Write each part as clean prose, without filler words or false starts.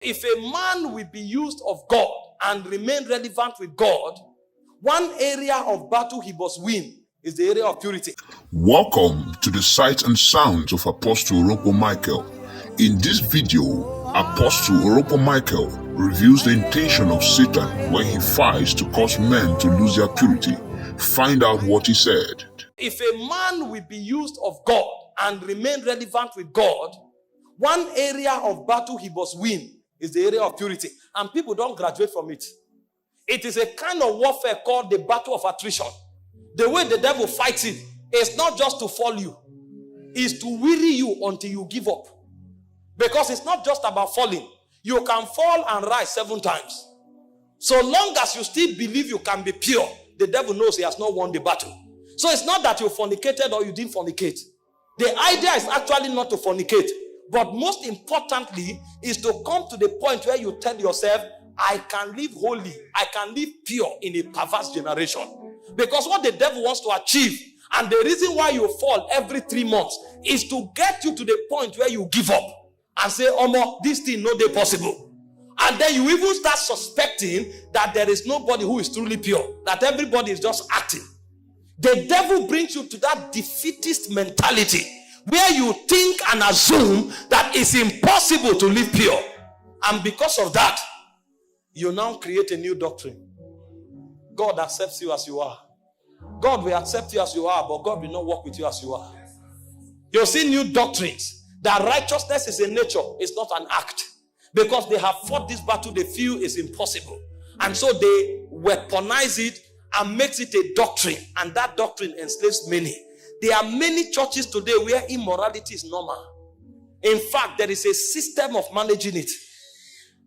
If a man will be used of God and remain relevant with God, one area of battle he must win is the area of purity. Welcome to the sights and sounds of Apst Orokpo Micheal. In this video, Apst Orokpo Micheal reveals the intention of Satan when he fights to cause men to lose their purity. Find out what he said. If a man will be used of God and remain relevant with God, one area of battle he must win is the area of purity. And people don't graduate from it. It is a kind of warfare called the battle of attrition. The way the devil fights it is not just to fall you. It's to weary you until you give up. Because it's not just about falling. You can fall and rise 7 times. So long as you still believe you can be pure, the devil knows he has not won the battle. So it's not that you fornicated or you didn't fornicate. The idea is actually not to fornicate. But most importantly is to come to the point where you tell yourself, I can live holy, I can live pure in a perverse generation. Because what the devil wants to achieve, and the reason why you fall every 3 months, is to get you to the point where you give up and say, Omo, this thing no dey possible. And then you even start suspecting that there is nobody who is truly pure, that everybody is just acting. The devil brings you to that defeatist mentality where you think and assume that it's impossible to live pure. And because of that, you now create a new doctrine. God accepts you as you are. God will accept you as you are, but God will not work with you as you are. You'll see new doctrines that righteousness is a nature, it's not an act. Because they have fought this battle, they feel it's impossible. And so they weaponize it and makes it a doctrine. And that doctrine enslaves many. There are many churches today where immorality is normal. In fact, there is a system of managing it.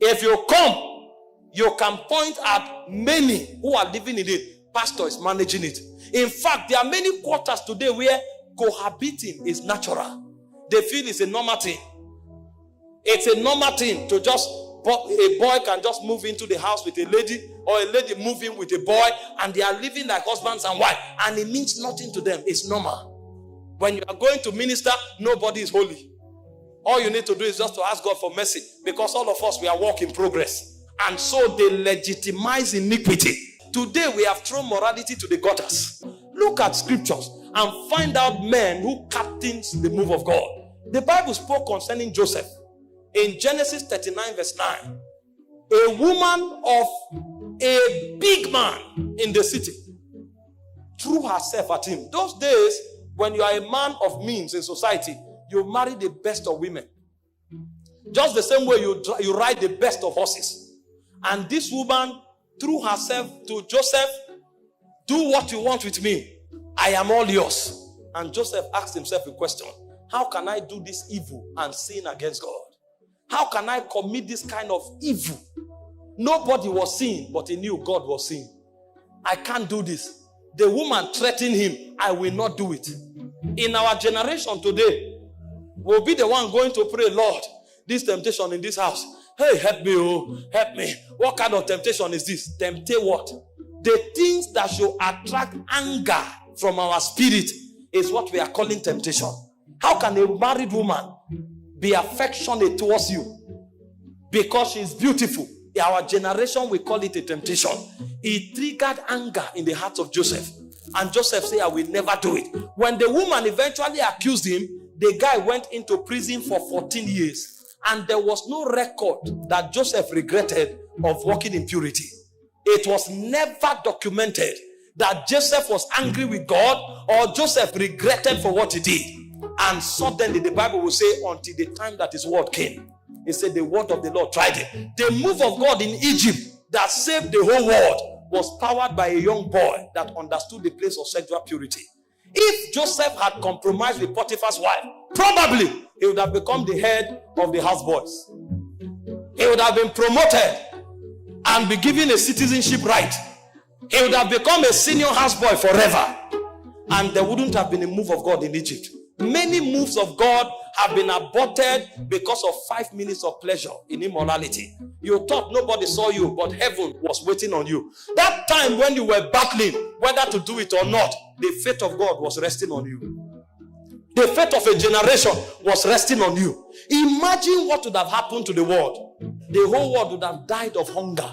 If you come, you can point at many who are living in it. Pastor is managing it. In fact, there are many quarters today where cohabiting is natural. They feel it's a normal thing. It's a normal thing to just, a boy can just move into the house with a lady, or a lady move in with a boy, and they are living like husbands and wife, and it means nothing to them. It's normal. When you are going to minister, nobody is holy. All you need to do is just to ask God for mercy, because all of us, we are work in progress. And so they legitimize iniquity. Today we have thrown morality to the gutters. Look at scriptures and find out men who captains the move of God. The Bible spoke concerning Joseph in Genesis 39 verse 9. A woman of a big man in the city threw herself at him. Those days, when you are a man of means in society, you marry the best of women. Just the same way you ride the best of horses. And this woman threw herself to Joseph. Do what you want with me. I am all yours. And Joseph asked himself a question. How can I do this evil and sin against God? How can I commit this kind of evil? Nobody was seeing, but he knew God was seeing. I can't do this. The woman threatened him. I will not do it. In our generation today, we'll be the one going to pray, Lord, this temptation in this house. Hey, help me, oh, help me. What kind of temptation is this? Temptate what? The things that should attract anger from our spirit is what we are calling temptation. How can a married woman be affectionate towards you because she's beautiful? In our generation, we call it a temptation. It triggered anger in the heart of Joseph. And Joseph said, I will never do it. When the woman eventually accused him, the guy went into prison for 14 years. And there was no record that Joseph regretted of walking in purity. It was never documented that Joseph was angry with God or Joseph regretted for what he did. And suddenly the Bible will say, until the time that his word came. It said the word of the Lord tried it. The move of God in Egypt that saved the whole world was powered by a young boy that understood the place of sexual purity. If Joseph had compromised with Potiphar's wife, probably he would have become the head of the houseboys. He would have been promoted and be given a citizenship right. He would have become a senior houseboy forever. And there wouldn't have been a move of God in Egypt. Many moves of God have been aborted because of 5 minutes of pleasure in immorality. You thought nobody saw you, but heaven was waiting on you. That time when you were battling whether to do it or not, the faith of God was resting on you. The fate of a generation was resting on you. Imagine what would have happened to the world. The whole world would have died of hunger,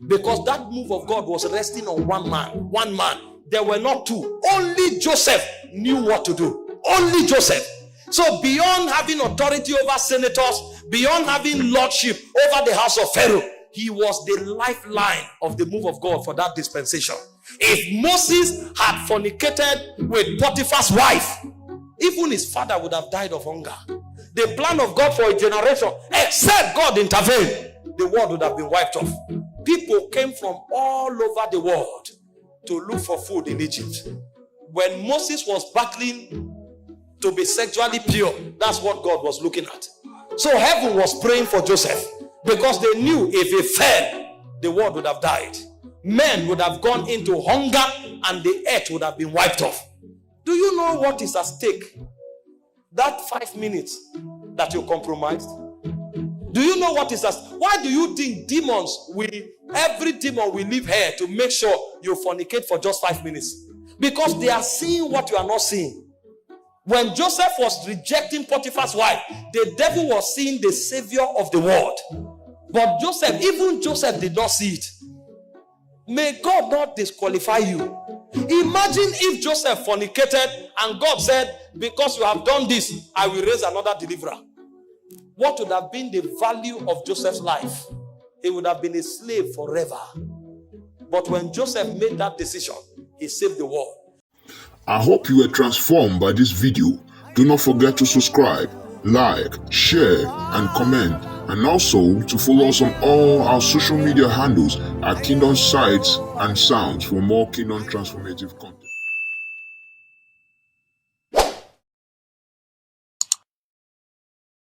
because that move of God was resting on one man. One man. There were not two. Only Joseph knew what to do. Only Joseph. So beyond having authority over senators, beyond having lordship over the house of Pharaoh, he was the lifeline of the move of God for that dispensation. If Moses had fornicated with Potiphar's wife, even his father would have died of hunger. The plan of God for a generation, except God intervened, the world would have been wiped off. People came from all over the world to look for food in Egypt. When Moses was battling to be sexually pure, that's what God was looking at. So heaven was praying for Joseph, because they knew if he fell, the world would have died. Men would have gone into hunger and the earth would have been wiped off. Do you know what is at stake? That 5 minutes that you compromised. Do you know what is at stake? Why do you think every demon will leave here to make sure you fornicate for just 5 minutes? Because they are seeing what you are not seeing. When Joseph was rejecting Potiphar's wife, the devil was seeing the savior of the world. But even Joseph did not see it. May God not disqualify you. Imagine if Joseph fornicated and God said, because you have done this, I will raise another deliverer. What would have been the value of Joseph's life? He would have been a slave forever. But when Joseph made that decision, he saved the world. I hope you were transformed by this video. Do not forget to subscribe, like, share, and comment. And also to follow us on all our social media handles at Kingdom Sights and Sounds for more Kingdom transformative content.